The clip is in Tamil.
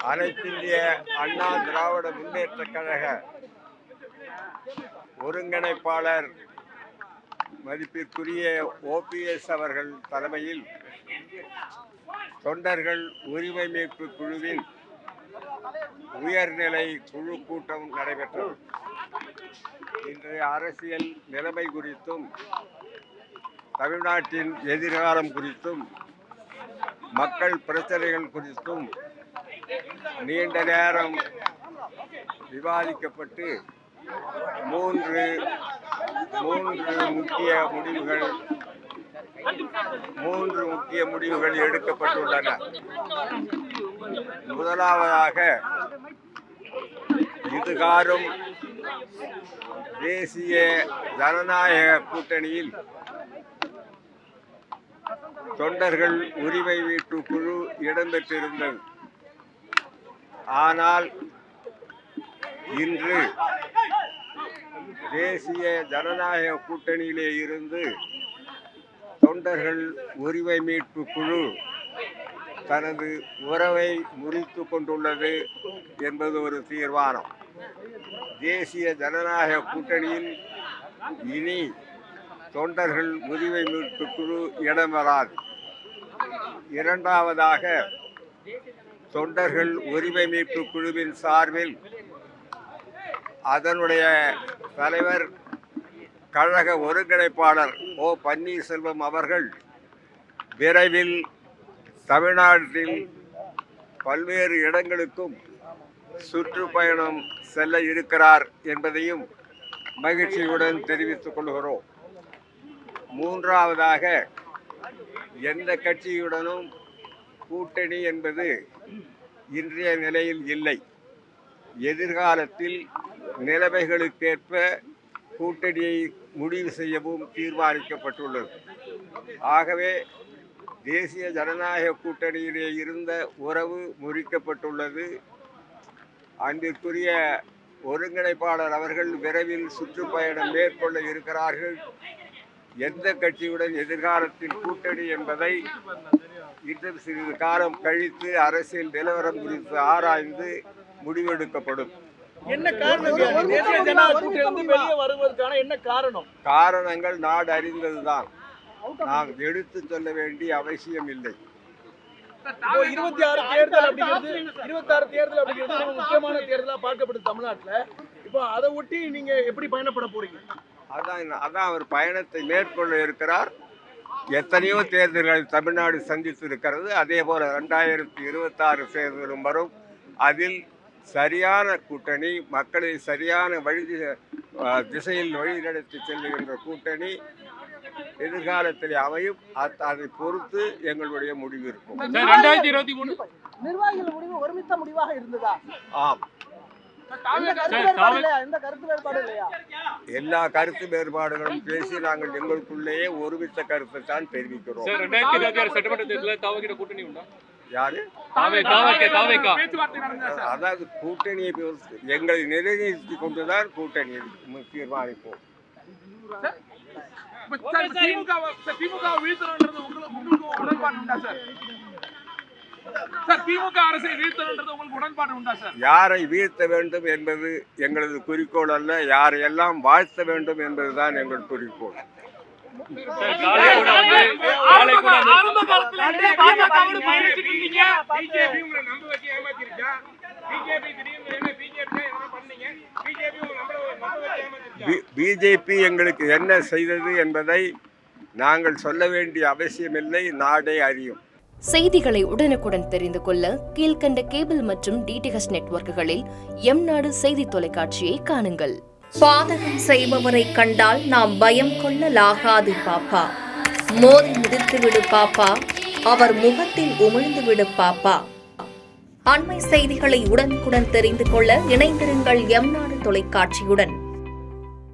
அனைத்திந்திய அண்ணா திராவிட முன்னேற்ற கழக ஒருங்கிணைப்பாளர் மதிப்பிற்குரிய OPS அவர்கள் தலைமையில் தொண்டர்கள் உரிமை மீட்பு குழுவின் உயர்நிலை குழு கூட்டம் நடைபெற்றது. இன்றைய அரசியல் நிலைமை குறித்தும் தமிழ்நாட்டின் எதிர்காலம் குறித்தும் மக்கள் பிரச்சனைகள் குறித்தும் நீண்ட நேரம் விவாதிக்கப்பட்டு மூன்று முக்கிய முடிவுகள் எடுக்கப்பட்டுள்ளன. முதலாவதாக, இதுகாரும் தேசிய ஜனநாயக கூட்டணியில் தொண்டர்கள் உரிமை மீட்பு குழு இடம்பெற்றிருந்தது. ஆனால் இன்று தேசிய ஜனநாயக கூட்டணியிலே இருந்து தொண்டர்கள் உரிமை மீட்பு குழு தனது உறவை முறித்து கொண்டுள்ளது என்பது ஒரு தீர்மானம். தேசிய ஜனநாயக கூட்டணியில் இனி தொண்டர்கள் உரிமை மீட்பு குழு இடம்பெறாது. இரண்டாவதாக, தொண்டர்கள் உரிமை மீட்பு குழுவின் சார்பில் அதனுடைய தலைவர் கழக ஒருங்கிணைப்பாளர் O. பன்னீர்செல்வம் அவர்கள் விரைவில் தமிழ்நாட்டில் பல்வேறு இடங்களுக்கும் சுற்றுப்பயணம் செல்ல இருக்கிறார் என்பதையும் மகிழ்ச்சியுடன் தெரிவித்துக் கொள்கிறோம். மூன்றாவதாக, எந்த கட்சியுடனும் கூட்டணி என்பது இன்றைய நிலையில் இல்லை. எதிர்காலத்தில் நிலைமைகளுக்கேற்ப கூட்டணியை முடிவு செய்யவும் தீர்மானிக்கப்பட்டுள்ளது. ஆகவே தேசிய ஜனநாயக கூட்டணியிலே இருந்த உறவு முறிக்கப்பட்டுள்ளது. அன்பிற்குரிய ஒருங்கிணைப்பாளர் அவர்கள் விரைவில் சுற்றுப்பயணம் மேற்கொள்ள இருக்கிறார்கள். எந்த கட்சியுடன் எதிர்காலத்தில் கூட்டணி என்பதை இன்னும் சிறிது காலம் கழித்து அரசியல் நிலவரம் குறித்து ஆராய்ந்து முடிவெடுக்கப்படும். காரணங்கள் நாடு அறிந்ததுதான். நாம் எடுத்து சொல்ல வேண்டிய அவசியம் இல்லை. 26 தேர்தல் அப்படிங்கிறது முக்கியமான தேர்தலா பார்க்கப்படுது தமிழ்நாட்டில். இப்போ அதை ஒட்டி நீங்க எப்படி பயணப்பட போறீங்க? அதான் அவர் பயணத்தை மேற்கொள்ள இருக்கிறார். எத்தனையோ தேர்தல்கள் தமிழ்நாடு சந்தித்து இருக்கிறது. அதே போல 2026 தேர்தலும் வரும். அதில் சரியான கூட்டணி, மக்களை சரியான திசையில் வழிநடத்தி செல்லுகின்ற கூட்டணி எதிர்காலத்தில் அமையும். அதை பொறுத்து எங்களுடைய முடிவு இருக்கும். 2023 நிர்வாகிகள் முடிவு ஒருமித்த முடிவாக இருந்ததா? ஆம். எல்லா கருத்து வேறுபாடுகளும் பேசி நாங்கள் எங்களுக்குள்ளேயே ஒருமித்த கருத்தை தான் தெரிவிக்கிறோம். யாரு? அதாவது கூட்டணியை எங்களை நிறைவேற்றி கொண்டுதான் கூட்டணியை தீர்மானிப்போம். யாரை வீழ்த்த வேண்டும் என்பது எங்களது குறிக்கோள் அல்ல. யாரையெல்லாம் வாழ்த்த வேண்டும் என்பதுதான் எங்கள் குறிக்கோள். பிஜேபி எங்களுக்கு என்ன செய்தது என்பதை நாங்கள் சொல்ல வேண்டிய அவசியமில்லை. நாடே அறியும். செய்திகளை உடனுக்குடன் தெரிந்து கொள்ள கீழ்கண்ட கேபிள் மற்றும் DTH நெட்வொர்க்குகளில் எம்நாடு செய்தி தொலைக்காட்சியை காணுங்கள். பாதகம் செய்பவரை கண்டால் நாம் பயம் கொள்ளலாகாது பாப்பா. மோதி மிதித்துவிடு பாப்பா, அவர் முகத்தில் உமிழ்ந்துவிடு பாப்பா. அண்மை செய்திகளை உடனுக்குடன் தெரிந்து கொள்ள இணைந்திருங்கள் எம்நாடு தொலைக்காட்சியுடன்.